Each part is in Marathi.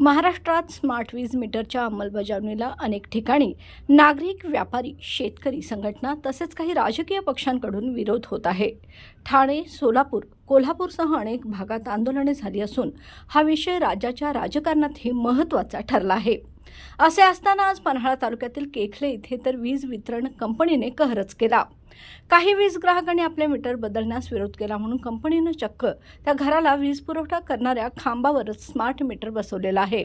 महाराष्ट्रात स्मार्ट वीज मीटरच्या अंमलबजावणीला अनेक ठिकाणी नागरिक, व्यापारी, शेतकरी संघटना तसेच काही राजकीय पक्षांकडून विरोध होत आहे। ठाणे, सोलापूर, कोल्हापूरसह अनेक भागात आंदोलने झाली असून हा विषय राज्याच्या राजकारणातही महत्त्वाचा ठरला आहे। असे असताना आज पन्हाळा तालुक्यातील केखले इथे तर वीज वितरण कंपनीने कहरच केला। काही वीज ग्राहकांनी आपले मीटर बदलण्यास विरोध केला म्हणून कंपनीने चक्क त्या घराला वीज पुरवठा करणाऱ्या खांबावरच स्मार्ट मीटर बसवलेला आहे।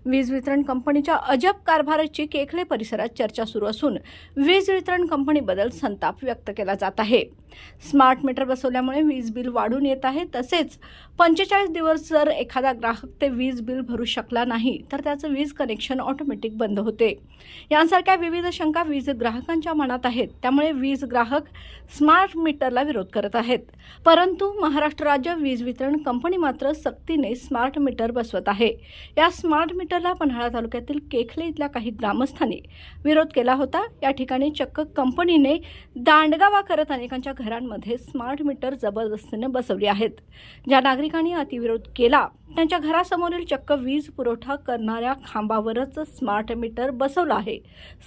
वीज वितरण कंपनीच्या अजब कारभाराची केखले परिसरात चर्चा सुरू असून वीज वितरण कंपनीबद्दल संताप व्यक्त केला जात आहे। स्मार्ट मीटर बसवल्यामुळे वीज बिल वाढून येत आहे। तसेच 45 दिवस जर एखादा ग्राहक ते वीज बिल भरू शकला नाही तर त्याचं वीज कनेक्शन ऑटोमॅटिक बंद होते। यांसारख्या विविध शंका वीज ग्राहकांच्या मनात आहेत। त्यामुळे वीज ग्राहक स्मार्ट मीटरला विरोध करत आहेत। परंतु महाराष्ट्र राज्य वीज वितरण कंपनी मात्र सक्तीने स्मार्ट मीटर बसवत आहे। या स्मार्ट मीटरला पन्हाळा तालुक्यातील केखले इथल्या काही ग्रामस्थांनी विरोध केला होता। या ठिकाणी चक्क कंपनीने दांडगावा करत अनेकांच्या घरांमध्ये स्मार्ट मीटर जबरदस्तीने बसवली आहेत। ज्या नागरिकांनी अतिविरोध केला त्यांच्या घरासमोरील चक्क वीज पुरवठा करणाऱ्या खांबावरच स्मार्ट मीटर बसवलं आहे।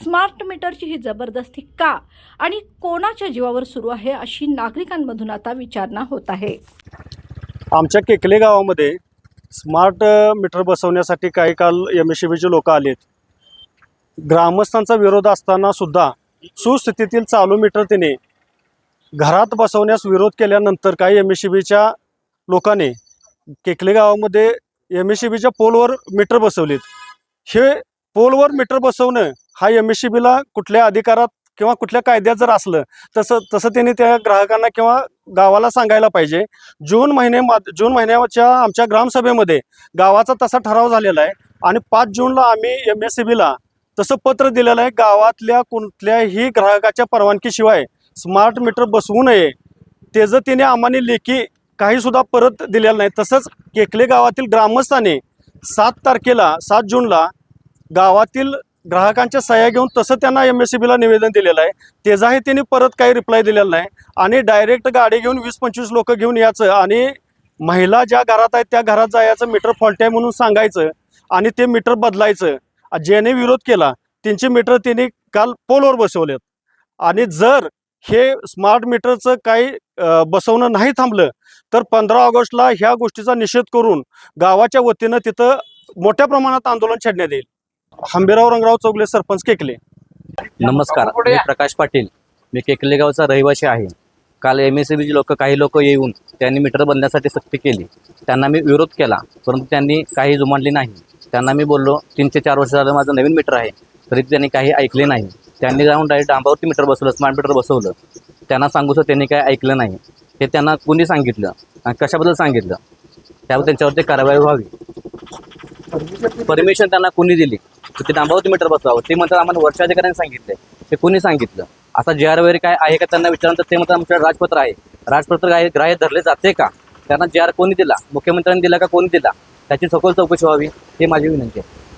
स्मार्ट मीटरची ही जबरदस्ती का आणि कोणाच्या जीवावर सुरू आहे अशी नागरिकांमधून आता विचारणा होत आहे। आमच्या केकले गावामध्ये स्मार्ट मीटर बसवण्यासाठी काही काल एमएससीबीचे लोक आलेत। ग्रामस्थांचा विरोध असताना सुद्धा सुस्थितीतील चालू मीटर तिने घरात बसवण्यास विरोध केल्यानंतर काही एमएससीबीच्या लोकांनी केकले गावामध्ये एमएससीबीच्या पोलवर मीटर बसवलेत। हे पोलवर मीटर बसवणं हा एमएससीबीला कुठल्या अधिकारात किंवा कुठल्या कायद्यात जर असलं तसं त्यांनी त्या ग्राहकांना किंवा गावाला सांगायला पाहिजे। जून महिन्याच्या आमच्या ग्रामसभेमध्ये गावाचा तसा ठराव झालेला आहे आणि 5 जूनला आम्ही एमएससीबीला तसं पत्र दिलेलं आहे। गावातल्या कुठल्याही ग्राहकाच्या परवानगीशिवाय स्मार्ट मीटर बसवू नये त्याचं तिने आम्हाला लेखी काही सुद्धा परत दिलेलं नाही। तसंच केकले गावातील ग्रामस्थांनी 7 जूनला गावातील ग्राहकांच्या सह्या घेऊन तसं त्यांना एमएससीबीला निवेदन दिलेलं आहे। त्याचाही त्यांनी परत काही रिप्लाय दिलेला नाही आणि डायरेक्ट गाडी घेऊन 20-25 लोक घेऊन यायचं आणि महिला ज्या घरात आहेत त्या घरात जायचं, मीटर फॉल्ट आहे म्हणून सांगायचं आणि ते मीटर बदलायचं। ज्याने विरोध केला त्यांचे मीटर त्यांनी काल पोलवर बसवलेत आणि जर हे स्मार्ट मीटरचं काही बसवणं नाही थांबलं तर 15 ऑगस्टला ह्या गोष्टीचा निषेध करून गावाच्या वतीनं तिथं मोठ्या प्रमाणात आंदोलन छेडण्यात येईल। हंबीराव रंगराव चौगले, सरपंच केकले। नमस्कार, मी प्रकाश पाटील, मी केकले गावचा रहिवासी आहे। काल एमएससीबीचे काही लोक येऊन त्यांनी मीटर बदलण्यासाठी सक्ती केली। त्यांना मी विरोध केला परंतु त्यांनी काही जुमानली नाही। त्यांना मी बोललो 3 ते 4 वर्ष झालं माझं नवीन मीटर आहे तरी त्यांनी काही ऐकले नाही। त्यांनी जाऊन डायरेक्ट डांबावरती मीटर बसवलं, स्मार्ट मीटर बसवलं। त्यांना सांगू तर त्यांनी काही ऐकलं नाही। हे त्यांना कोणी सांगितलं आणि कशाबद्दल सांगितलं त्यावर त्यांच्यावरती कारवाई व्हावी। परमिशन त्यांना कोणी दिली ते डांबावरती मीटर बसवावं ते म्हणतात आम्हाला वर्षाधिकाऱ्यांनी सांगितले। ते कोणी सांगितलं? आता JR वगैरे काय आहे का त्यांना विचारल्यानंतर ते म्हणतात आमच्याकडे राजपत्र आहे। राजपत्र ग्राह्य धरले जाते का? त्यांना JR कोणी दिला? मुख्यमंत्र्यांनी दिला का कोणी दिला? त्याची सखोल चौकशी व्हावी ही माझी विनंती आहे।